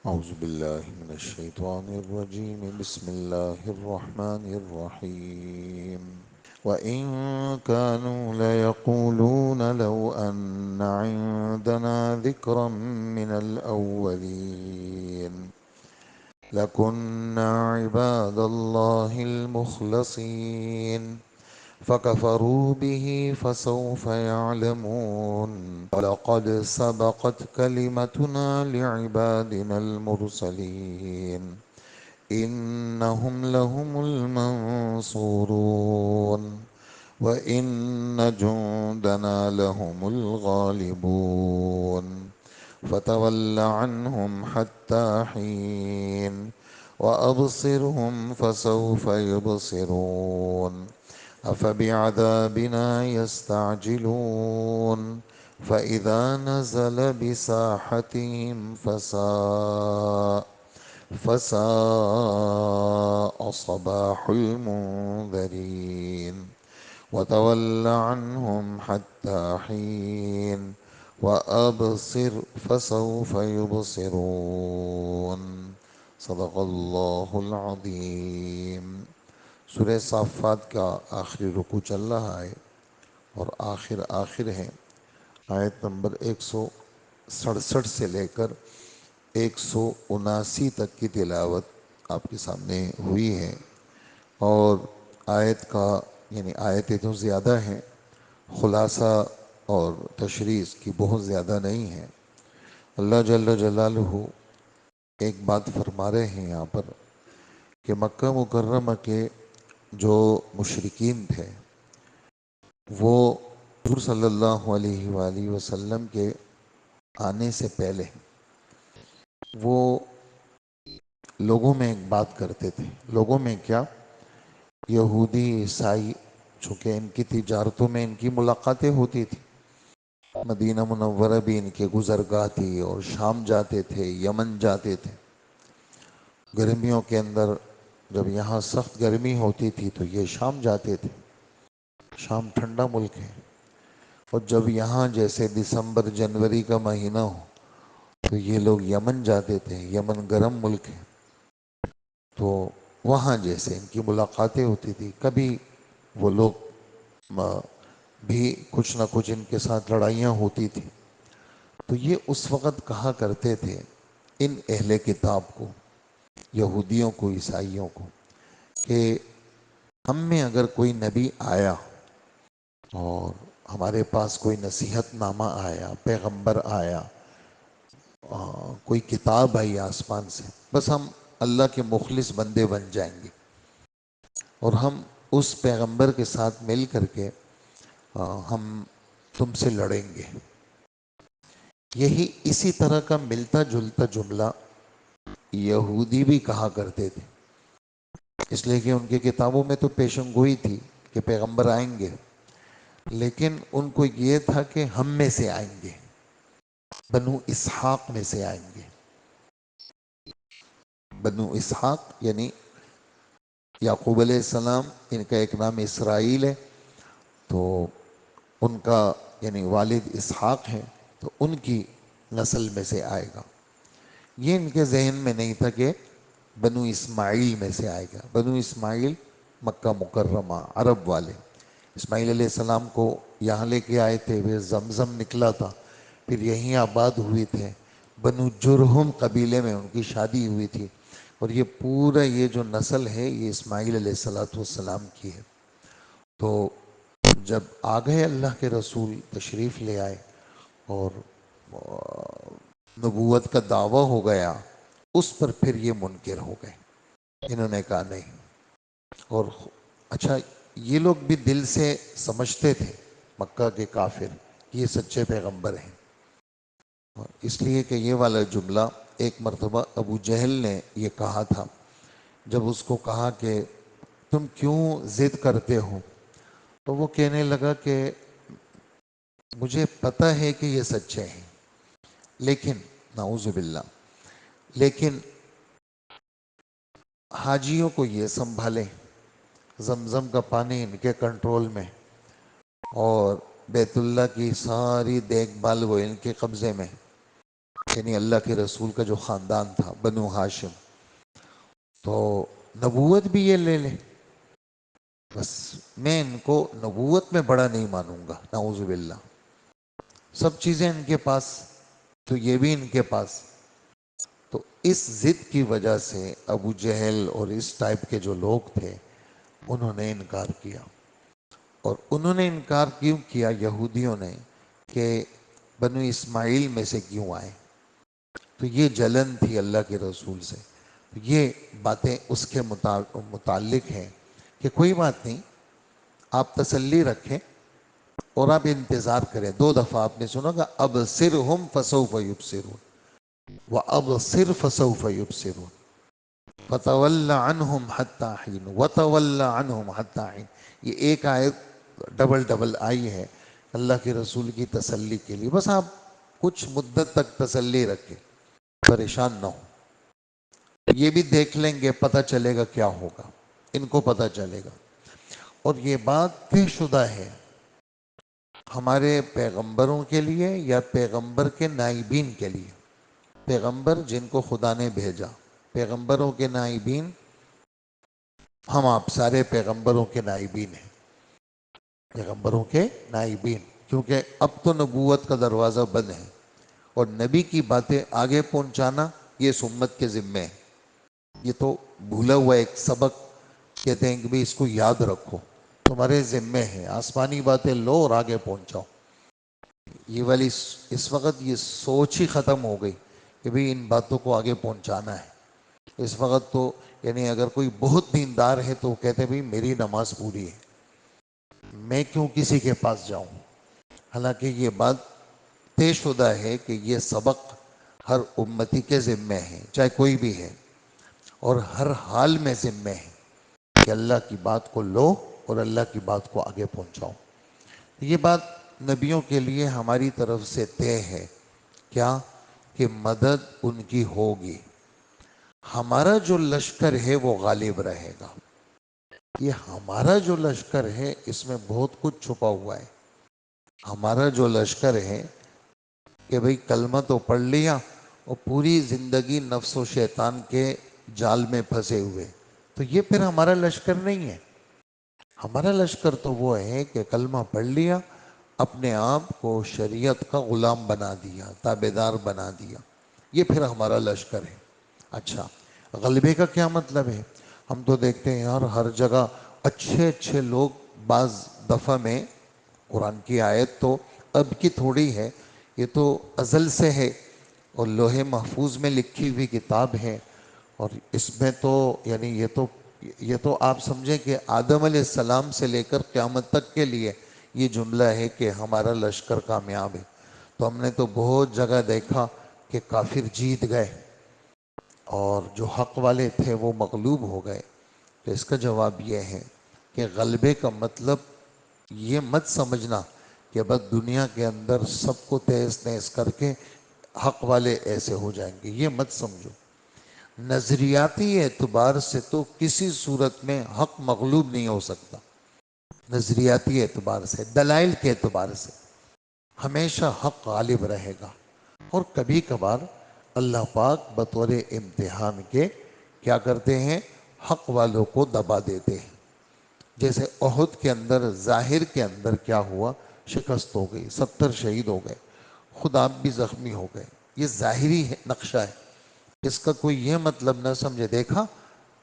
أعوذ بالله من الشيطان الرجيم بسم الله الرحمن الرحيم وإن كانوا ليقولون لو أن عندنا ذكرا من الأولين لكنا عباد الله المخلصين فكفروا به فسوف يعلمون ولقد سبقت كلمتنا لعبادنا المرسلين إنهم لهم المنصورون وإن جندنا لهم الغالبون فتول عنهم حتى حين وأبصرهم فسوف يبصرون أفبعذابنا يستعجلون فإذا نزل بساحتهم فساء صباح المنذرين وتول عنهم حتى حين وأبصر فسوف يبصرون صدق اللہ العظیم۔ سورہ صافات کا آخری رکوع چل رہا ہے اور آخر ہے۔ آیت نمبر 167 سے لے کر 179 تک کی تلاوت آپ کے سامنے ہوئی ہے، اور آیت کا آیتیں تو زیادہ ہیں، خلاصہ اور تشریح کی بہت زیادہ نہیں ہے۔ اللہ جل جلالہ ایک بات فرما رہے ہیں یہاں پر کہ مکہ مکرمہ کے جو مشرکین تھے وہ حضور صلی اللہ علیہ وآلہ وسلم کے آنے سے پہلے وہ لوگوں میں ایک بات کرتے تھے۔ لوگوں میں کیا؟ یہودی عیسائی، چونکہ ان کی تجارتوں میں ان کی ملاقاتیں ہوتی تھی، مدینہ منورہ بھی ان کے گزرگاہ تھی، اور شام جاتے تھے، یمن جاتے تھے۔ گرمیوں کے اندر جب یہاں سخت گرمی ہوتی تھی تو یہ شام جاتے تھے، شام ٹھنڈا ملک ہے، اور جب یہاں جیسے دسمبر جنوری کا مہینہ ہو تو یہ لوگ یمن جاتے تھے، یمن گرم ملک ہے، تو وہاں جیسے ان کی ملاقاتیں ہوتی تھی۔ کبھی وہ لوگ بھی کچھ نہ کچھ ان کے ساتھ لڑائیاں ہوتی تھی، تو یہ اس وقت کہا کرتے تھے ان اہل کتاب کو، یہودیوں کو، عیسائیوں کو، کہ ہم میں اگر کوئی نبی آیا اور ہمارے پاس کوئی نصیحت نامہ آیا، پیغمبر آیا، کوئی کتاب آئی آسمان سے، بس ہم اللہ کے مخلص بندے بن جائیں گے، اور ہم اس پیغمبر کے ساتھ مل کر کے ہم تم سے لڑیں گے۔ یہی اسی طرح کا ملتا جلتا جملہ یہودی بھی کہا کرتے تھے، اس لیے کہ ان کی کتابوں میں تو پیشن گوئی تھی کہ پیغمبر آئیں گے، لیکن ان کو یہ تھا کہ ہم میں سے آئیں گے، بنو اسحاق میں سے آئیں گے۔ بنو اسحاق یعنی یعقوب علیہ السلام، ان کا ایک نام اسرائیل ہے، تو ان کا والد اسحاق ہے، تو ان کی نسل میں سے آئے گا۔ یہ ان کے ذہن میں نہیں تھا کہ بنو اسماعیل میں سے آئے گا۔ بنو اسماعیل مکہ مکرمہ، عرب والے، اسماعیل علیہ السلام کو یہاں لے کے آئے تھے، پھر زمزم نکلا تھا، پھر یہیں آباد ہوئے تھے۔ بنو جرہم قبیلے میں ان کی شادی ہوئی تھی، اور یہ پورا یہ جو نسل ہے یہ اسماعیل علیہ السلام کی ہے۔ تو جب آ گئے اللہ کے رسول، تشریف لے آئے، اور نبوت کا دعویٰ ہو گیا، اس پر پھر یہ منکر ہو گئے۔ انہوں نے کہا نہیں، اور اچھا یہ لوگ بھی دل سے سمجھتے تھے مکہ کے کافر یہ سچے پیغمبر ہیں، اس لیے کہ یہ والا جملہ ایک مرتبہ ابو جہل نے یہ کہا تھا، جب اس کو کہا کہ تم کیوں ضد کرتے ہو، تو وہ کہنے لگا کہ مجھے پتہ ہے کہ یہ سچے ہیں، لیکن نعوذ باللہ، لیکن حاجیوں کو یہ سنبھالیں، زمزم کا پانی ان کے کنٹرول میں، اور بیت اللہ کی ساری دیکھ بھال وہ ان کے قبضے میں، یعنی اللہ کے رسول کا جو خاندان تھا بنو ہاشم، تو نبوت بھی یہ لے لے، بس میں ان کو نبوت میں بڑا نہیں مانوں گا، نعوذ باللہ، سب چیزیں ان کے پاس تو یہ بھی ان کے پاس۔ تو اس ضد کی وجہ سے ابو جہل اور اس ٹائپ کے جو لوگ تھے انہوں نے انکار کیا۔ اور انہوں نے انکار کیوں کیا یہودیوں نے، کہ بنو اسماعیل میں سے کیوں آئے؟ تو یہ جلن تھی اللہ کے رسول سے۔ یہ باتیں اس کے متعلق ہیں کہ کوئی بات نہیں، آپ تسلی رکھیں اور آپ انتظار کریں۔ 2 دفعہ آپ نے سنا گا ابصرہم فسوف یبصرون، وابصر فسوف یبصرون، فتول عنہم حتی حین، وتول عنہم حتی حین۔ یہ ایک آیت ڈبل ڈبل آئی ہے اللہ کے رسول کی تسلی کے لیے۔ بس آپ کچھ مدت تک تسلی رکھیں، پریشان نہ ہو، یہ بھی دیکھ لیں گے، پتہ چلے گا کیا ہوگا، ان کو پتہ چلے گا۔ اور یہ بات طے شدہ ہے ہمارے پیغمبروں کے لیے یا پیغمبر کے نائبین کے لیے۔ پیغمبر جن کو خدا نے بھیجا، پیغمبروں کے نائبین، ہم آپ سارے پیغمبروں کے نائبین ہیں، پیغمبروں کے نائبین، کیونکہ اب تو نبوت کا دروازہ بند ہے اور نبی کی باتیں آگے پہنچانا یہ اس امت کے ذمے ہے۔ یہ تو بھولا ہوا ایک سبق کہتے ہیں کہ بھی اس کو یاد رکھو، تمہارے ذمے ہے، آسمانی باتیں لو اور آگے پہنچاؤ۔ یہ والی اس وقت یہ سوچ ہی ختم ہو گئی کہ بھی ان باتوں کو آگے پہنچانا ہے۔ اس وقت تو یعنی اگر کوئی بہت دیندار ہے تو وہ کہتے ہیں بھی میری نماز پوری ہے، میں کیوں کسی کے پاس جاؤں؟ حالانکہ یہ بات طے شدہ ہے کہ یہ سبق ہر امتی کے ذمے ہے، چاہے کوئی بھی ہے، اور ہر حال میں ذمے ہے کہ اللہ کی بات کو لو اور اللہ کی بات کو آگے پہنچاؤ۔ یہ بات نبیوں کے لیے ہماری طرف سے طے ہے، کیا؟ کہ مدد ان کی ہوگی، ہمارا جو لشکر ہے وہ غالب رہے گا۔ یہ ہمارا جو لشکر ہے اس میں بہت کچھ چھپا ہوا ہے۔ ہمارا جو لشکر ہے کہ بھئی کلمہ تو پڑھ لیا اور پوری زندگی نفس و شیطان کے جال میں پھنسے ہوئے، تو یہ پھر ہمارا لشکر نہیں ہے۔ ہمارا لشکر تو وہ ہے کہ کلمہ پڑھ لیا، اپنے آپ کو شریعت کا غلام بنا دیا، تابعدار بنا دیا، یہ پھر ہمارا لشکر ہے۔ اچھا، غلبے کا کیا مطلب ہے؟ ہم تو دیکھتے ہیں یار ہر جگہ اچھے اچھے لوگ، بعض دفعہ میں قرآن کی آیت تو اب کی تھوڑی ہے، یہ تو ازل سے ہے اور لوح محفوظ میں لکھی ہوئی کتاب ہے، اور اس میں تو یعنی یہ تو آپ سمجھیں کہ آدم علیہ السلام سے لے کر قیامت تک کے لیے یہ جملہ ہے کہ ہمارا لشکر کامیاب ہے۔ تو ہم نے تو بہت جگہ دیکھا کہ کافر جیت گئے اور جو حق والے تھے وہ مغلوب ہو گئے۔ تو اس کا جواب یہ ہے کہ غلبے کا مطلب یہ مت سمجھنا کہ بس دنیا کے اندر سب کو تہس نہس کر کے حق والے ایسے ہو جائیں گے، یہ مت سمجھو۔ نظریاتی اعتبار سے تو کسی صورت میں حق مغلوب نہیں ہو سکتا، نظریاتی اعتبار سے، دلائل کے اعتبار سے ہمیشہ حق غالب رہے گا۔ اور کبھی کبھار اللہ پاک بطور امتحان کے کیا کرتے ہیں؟ حق والوں کو دبا دیتے ہیں۔ جیسے احد کے اندر ظاہر کے اندر کیا ہوا؟ شکست ہو گئی، 70 شہید ہو گئے، خود آپ بھی زخمی ہو گئے، یہ ظاہری نقشہ ہے، اس کا کوئی یہ مطلب نہ سمجھے۔ دیکھا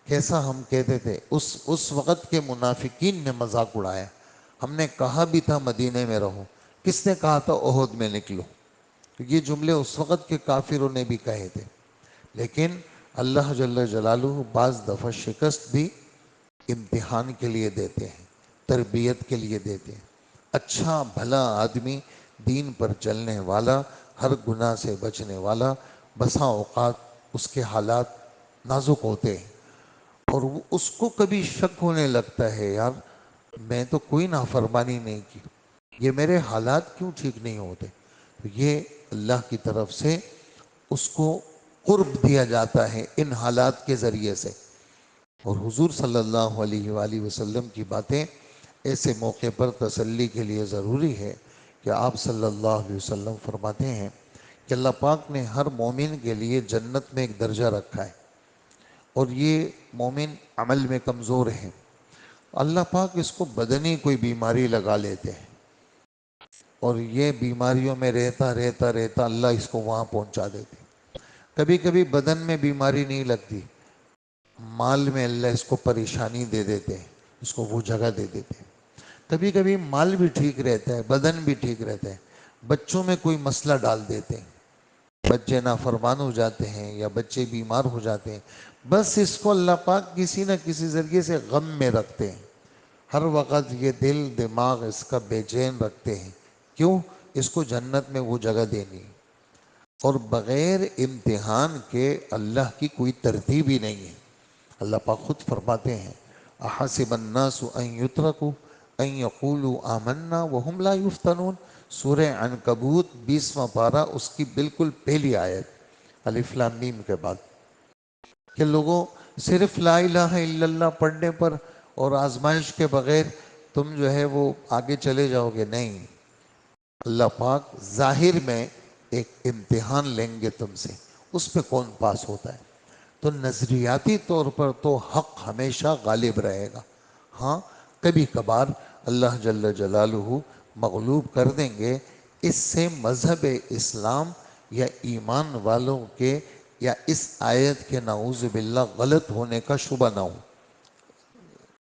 کیسا ہم کہتے تھے، اس وقت کے منافقین نے مذاق اڑایا، ہم نے کہا بھی تھا مدینے میں رہو، کس نے کہا تھا احد میں نکلو؟ یہ جملے اس وقت کے کافروں نے بھی کہے تھے۔ لیکن اللہ جل جلالہ بعض دفعہ شکست بھی امتحان کے لیے دیتے ہیں، تربیت کے لیے دیتے ہیں۔ اچھا بھلا آدمی، دین پر چلنے والا، ہر گناہ سے بچنے والا، بسا اوقات اس کے حالات نازک ہوتے ہیں اور اس کو کبھی شک ہونے لگتا ہے، یار میں تو کوئی نافرمانی نہیں کی، یہ میرے حالات کیوں ٹھیک نہیں ہوتے؟ تو یہ اللہ کی طرف سے اس کو قرب دیا جاتا ہے ان حالات کے ذریعے سے۔ اور حضور صلی اللہ علیہ وآلہ وسلم کی باتیں ایسے موقع پر تسلی کے لیے ضروری ہے کہ آپ صلی اللہ علیہ وسلم فرماتے ہیں کہ اللہ پاک نے ہر مومن کے لیے جنت میں ایک درجہ رکھا ہے، اور یہ مومن عمل میں کمزور ہے، اللہ پاک اس کو بدنی کوئی بیماری لگا لیتے ہیں، اور یہ بیماریوں میں رہتا رہتا رہتا اللہ اس کو وہاں پہنچا دیتے ہیں۔ کبھی کبھی بدن میں بیماری نہیں لگتی، مال میں اللہ اس کو پریشانی دے دیتے ہیں، اس کو وہ جگہ دے دیتے ہیں۔ کبھی کبھی مال بھی ٹھیک رہتا ہے، بدن بھی ٹھیک رہتا ہے، بچوں میں کوئی مسئلہ ڈال دیتے ہیں، بچے نافرمان ہو جاتے ہیں یا بچے بیمار ہو جاتے ہیں، بس اس کو اللہ پاک کسی نہ کسی ذریعے سے غم میں رکھتے ہیں، ہر وقت یہ دل دماغ اس کا بے چین رکھتے ہیں۔ کیوں؟ اس کو جنت میں وہ جگہ دینی ہے، اور بغیر امتحان کے اللہ کی کوئی ترتیب ہی نہیں ہے۔ اللہ پاک خود فرماتے ہیں احسب الناس ان یترکوا ان یقولوا آمنا وهم لا یفتنون، سورہ عنکبوت 20واں پارہ، اس کی بالکل پہلی آیت، الف لام میم کے بعد، کہ لوگوں صرف لا الہ الا اللہ پڑھنے پر اور آزمائش کے بغیر تم جو ہے وہ آگے چلے جاؤ گے، نہیں۔ اللہ پاک ظاہر میں ایک امتحان لیں گے تم سے، اس پہ کون پاس ہوتا ہے۔ تو نظریاتی طور پر تو حق ہمیشہ غالب رہے گا، ہاں کبھی کبھار اللہ جل جلالہ مغلوب کر دیں گے، اس سے مذہب اسلام یا ایمان والوں کے یا اس آیت کے نعوذ باللہ غلط ہونے کا شبہ نہ ہو۔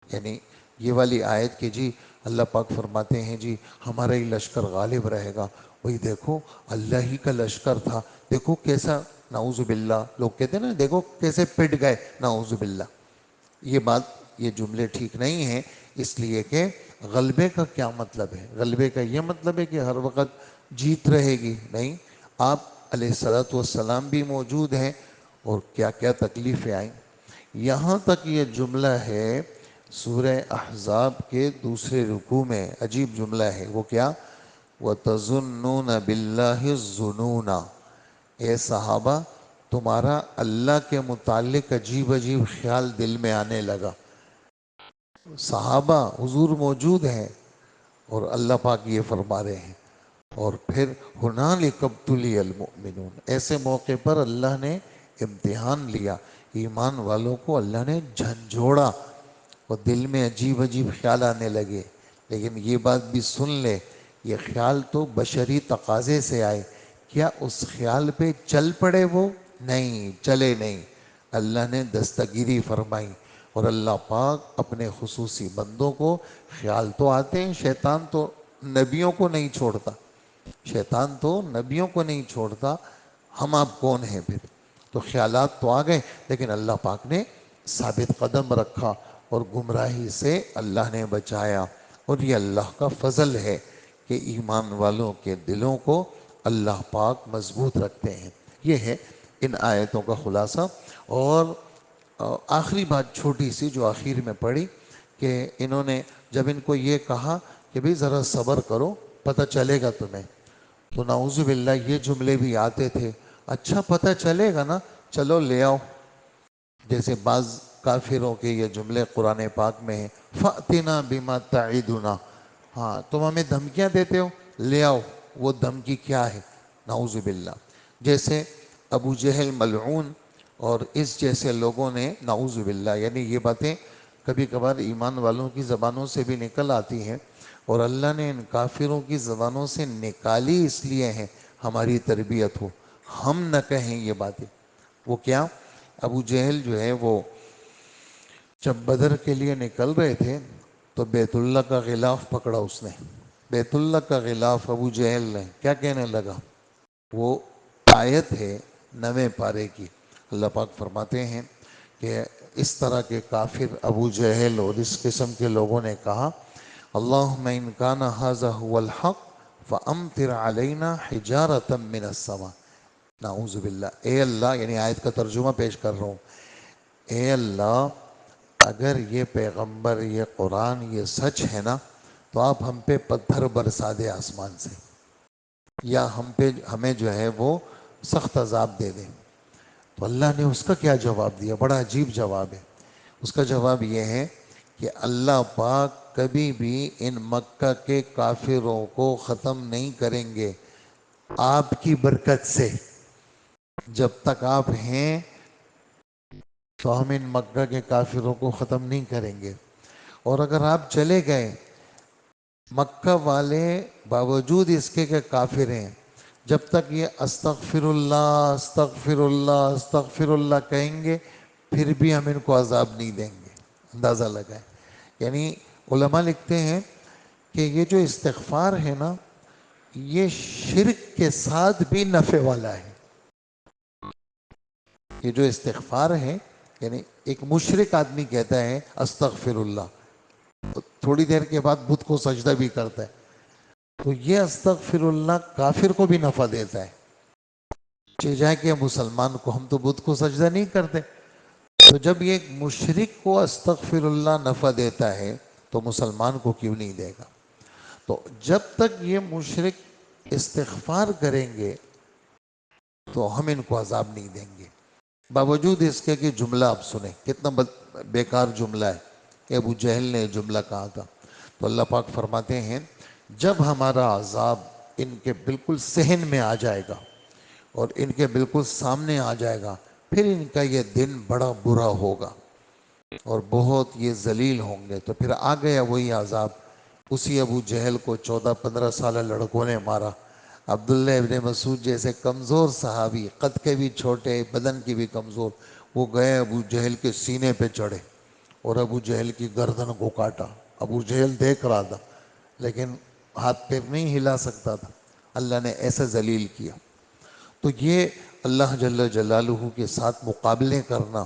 یعنی یہ والی آیت کہ جی اللہ پاک فرماتے ہیں جی ہمارا ہی لشکر غالب رہے گا، وہی دیکھو اللہ ہی کا لشکر تھا، دیکھو کیسا، نعوذ باللہ لوگ کہتے ہیں نا دیکھو کیسے پٹ گئے، نعوذ باللہ، یہ بات، یہ جملے ٹھیک نہیں ہیں، اس لیے کہ غلبے کا کیا مطلب ہے؟ غلبے کا یہ مطلب ہے کہ ہر وقت جیت رہے گی، نہیں، آپ علیہ الصلوۃ والسلام بھی موجود ہیں، اور کیا کیا تکلیفیں آئیں۔ یہاں تک یہ جملہ ہے سورہ احزاب کے دوسرے رکوع میں، عجیب جملہ ہے، وہ کیا؟ وَتَظُنُّونَ بِاللَّهِ الظُّنُونَ، اے صحابہ تمہارا اللہ کے متعلق عجیب عجیب خیال دل میں آنے لگا۔ صحابہ حضور موجود ہیں اور اللہ پاک یہ فرما رہے ہیں، اور پھر ہنالک ابتلی المؤمنون، ایسے موقع پر اللہ نے امتحان لیا، ایمان والوں کو اللہ نے جھنجھوڑا، اور دل میں عجیب عجیب خیال آنے لگے۔ لیکن یہ بات بھی سن لے، یہ خیال تو بشری تقاضے سے آئے، کیا اس خیال پہ چل پڑے وہ؟ نہیں، چلے نہیں، اللہ نے دستگیری فرمائی، اور اللہ پاک اپنے خصوصی بندوں کو، خیال تو آتے ہیں، شیطان تو نبیوں کو نہیں چھوڑتا، شیطان تو نبیوں کو نہیں چھوڑتا، ہم آپ کون ہیں پھر؟ تو خیالات تو آ گئے، لیکن اللہ پاک نے ثابت قدم رکھا اور گمراہی سے اللہ نے بچایا، اور یہ اللہ کا فضل ہے کہ ایمان والوں کے دلوں کو اللہ پاک مضبوط رکھتے ہیں۔ یہ ہے ان آیتوں کا خلاصہ۔ اور آخری بات چھوٹی سی جو آخر میں پڑھی، کہ انہوں نے جب ان کو یہ کہا کہ بھئی ذرا صبر کرو پتہ چلے گا تمہیں، تو نعوذ باللہ یہ جملے بھی آتے تھے، اچھا پتہ چلے گا نا، چلو لے آؤ، جیسے بعض کافروں کے یہ جملے قرآن پاک میں ہیں، فَأْتِنَا بِمَا تَعِدُنَا، ہاں تم ہمیں دھمکیاں دیتے ہو، لے آؤ وہ دھمکی کیا ہے، نعوذ باللہ۔ جیسے ابو جہل ملعون اور اس جیسے لوگوں نے، نعوذ باللہ، یعنی یہ باتیں کبھی کبھار ایمان والوں کی زبانوں سے بھی نکل آتی ہیں، اور اللہ نے ان کافروں کی زبانوں سے نکالی اس لیے ہیں ہماری تربیت ہو، ہم نہ کہیں یہ باتیں۔ وہ کیا؟ ابو جہل جو ہے وہ جب بدر کے لیے نکل رہے تھے تو بیت اللہ کا غلاف پکڑا اس نے، بیت اللہ کا غلاف ابو جہل نے، کیا کہنے لگا؟ وہ آیت ہے 9ویں پارے کی، اللہ پاک فرماتے ہیں کہ اس طرح کے کافر ابو جہل اور اس قسم کے لوگوں نے کہا اللہم ان کان ھذا ھو الحق فامطر علینا حجارۃ من السماء، نعوذ باللہ، اے اللہ، یعنی آیت کا ترجمہ پیش کر رہا ہوں، اے اللہ اگر یہ پیغمبر، یہ قرآن، یہ سچ ہے نا، تو آپ ہم پہ پتھر برسا دے آسمان سے، یا ہمیں جو ہے وہ سخت عذاب دے دیں۔ تو اللہ نے اس کا کیا جواب دیا؟ بڑا عجیب جواب ہے۔ اس کا جواب یہ ہے کہ اللہ پاک کبھی بھی ان مکہ کے کافروں کو ختم نہیں کریں گے، آپ کی برکت سے جب تک آپ ہیں تو ہم ان مکہ کے کافروں کو ختم نہیں کریں گے، اور اگر آپ چلے گئے، مکہ والے باوجود اس کے کہ کافر ہیں، جب تک یہ استغفر اللہ استغفر اللہ استغفر اللہ کہیں گے پھر بھی ہم ان کو عذاب نہیں دیں گے۔ اندازہ لگائیں، یعنی علماء لکھتے ہیں کہ یہ جو استغفار ہے نا، یہ شرک کے ساتھ بھی نفع والا ہے۔ یہ جو استغفار ہے، یعنی ایک مشرک آدمی کہتا ہے استغفر اللہ، تھوڑی دیر کے بعد بت کو سجدہ بھی کرتا ہے، تو یہ استغفر اللہ کافر کو بھی نفع دیتا ہے۔ چاہے کہ مسلمان کو، ہم تو بت کو سجدہ نہیں کرتے، تو جب یہ ایک مشرک کو استغفر اللہ نفع دیتا ہے تو مسلمان کو کیوں نہیں دے گا؟ تو جب تک یہ مشرک استغفار کریں گے تو ہم ان کو عذاب نہیں دیں گے، باوجود اس کے کہ جملہ آپ سنیں کتنا بیکار جملہ ہے کہ ابو جہل نے جملہ کہا تھا۔ تو اللہ پاک فرماتے ہیں جب ہمارا عذاب ان کے بالکل صحن میں آ جائے گا اور ان کے بالکل سامنے آ جائے گا، پھر ان کا یہ دن بڑا برا ہوگا اور بہت یہ ذلیل ہوں گے۔ تو پھر آ گیا وہی عذاب، اسی ابو جہل کو 14-15 سالہ لڑکوں نے مارا، عبداللہ ابن مسعود جیسے کمزور صحابی، قد کے بھی چھوٹے، بدن کی بھی کمزور، وہ گئے ابو جہل کے سینے پہ چڑھے اور ابو جہل کی گردن کو کاٹا۔ ابو جہل دیکھ رہا تھا لیکن ہاتھ پیر نہیں ہلا سکتا تھا، اللہ نے ایسے ذلیل کیا۔ تو یہ اللہ جل جلالہ کے ساتھ مقابلے کرنا،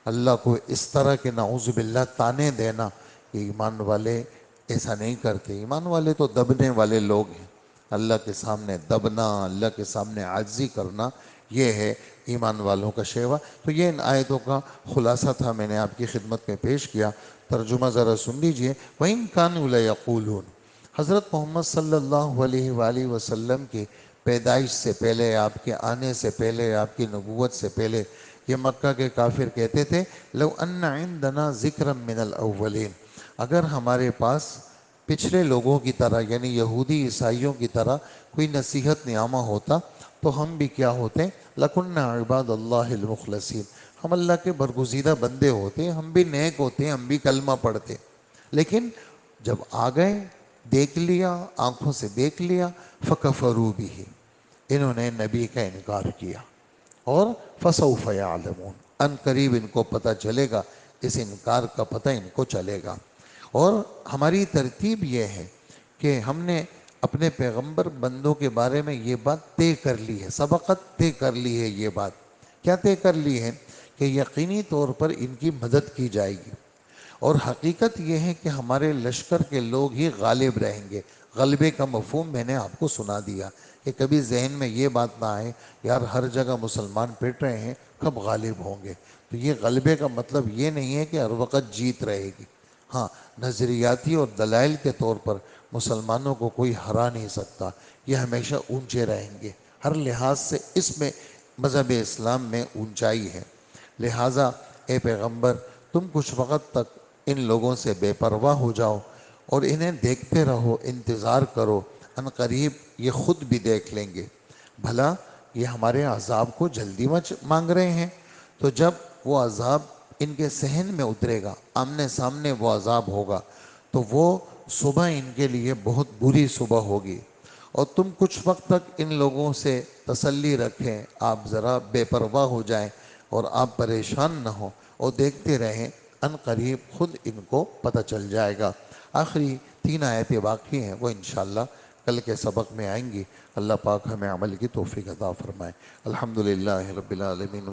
اللہ کو اس طرح کے نعوذ باللہ تانے دینا، یہ ایمان والے ایسا نہیں کرتے۔ ایمان والے تو دبنے والے لوگ ہیں، اللہ کے سامنے دبنا، اللہ کے سامنے عاجزی کرنا، یہ ہے ایمان والوں کا شیوا۔ تو یہ ان آیتوں کا خلاصہ تھا، میں نے آپ کی خدمت میں پیش کیا۔ ترجمہ ذرا سن لیجئے۔ وَإِن كَانُوا لَيَقُولُونَ، حضرت محمد صلی اللہ علیہ وآلہ وسلم کی پیدائش سے پہلے، آپ کے آنے سے پہلے، آپ کی نبوت سے پہلے، یہ مکہ کے کافر کہتے تھے لو ان عندنا ذکرا من الاولین، اگر ہمارے پاس پچھلے لوگوں کی طرح یعنی یہودی عیسائیوں کی طرح کوئی نصیحت نعمہ ہوتا تو ہم بھی کیا ہوتے؟ لَكُنَّا عِبَادَ اللَّهِ الْمُخْلَصِينَ، ہم اللہ کے برگزیدہ بندے ہوتے، ہم بھی نیک ہوتے، ہم بھی کلمہ پڑھتے۔ لیکن جب آ گئے، دیکھ لیا، آنکھوں سے دیکھ لیا، فَكَفَرُوا بِهِ، انہوں نے نبی کا انکار کیا، اور فَسَوْفَ يَعْلَمُونَ، ان قریب ان کو پتہ چلے گا، اس انکار کا پتہ ان کو چلے گا۔ اور ہماری ترتیب یہ ہے کہ ہم نے اپنے پیغمبر بندوں کے بارے میں یہ بات طے کر لی ہے، سبقت طے کر لی ہے۔ یہ بات کیا طے کر لی ہے؟ کہ یقینی طور پر ان کی مدد کی جائے گی، اور حقیقت یہ ہے کہ ہمارے لشکر کے لوگ ہی غالب رہیں گے۔ غلبے کا مفہوم میں نے آپ کو سنا دیا کہ کبھی ذہن میں یہ بات نہ آئے یار ہر جگہ مسلمان پٹ رہے ہیں، کب غالب ہوں گے؟ تو یہ غلبے کا مطلب یہ نہیں ہے کہ ہر وقت جیت رہے گی۔ ہاں، نظریاتی اور دلائل کے طور پر مسلمانوں کو کوئی ہرا نہیں سکتا، یہ ہمیشہ اونچے رہیں گے، ہر لحاظ سے اس میں مذہب اسلام میں اونچائی ہے۔ لہٰذا اے پیغمبر، تم کچھ وقت تک ان لوگوں سے بے پرواہ ہو جاؤ اور انہیں دیکھتے رہو، انتظار کرو، ان قریب یہ خود بھی دیکھ لیں گے۔ بھلا یہ ہمارے عذاب کو جلدی مانگ رہے ہیں؟ تو جب وہ عذاب ان کے صحن میں اترے گا، آمنے سامنے وہ عذاب ہوگا، تو وہ صبح ان کے لیے بہت بری صبح ہوگی۔ اور تم کچھ وقت تک ان لوگوں سے تسلی رکھیں، آپ ذرا بے پرواہ ہو جائیں اور آپ پریشان نہ ہوں اور دیکھتے رہیں، ان قریب خود ان کو پتہ چل جائے گا۔ آخری 3 آیتیں باقی ہیں، وہ انشاءاللہ کل کے سبق میں آئیں گی۔ اللہ پاک ہمیں عمل کی توفیق عطا فرمائے۔ الحمدللہ رب العالمین۔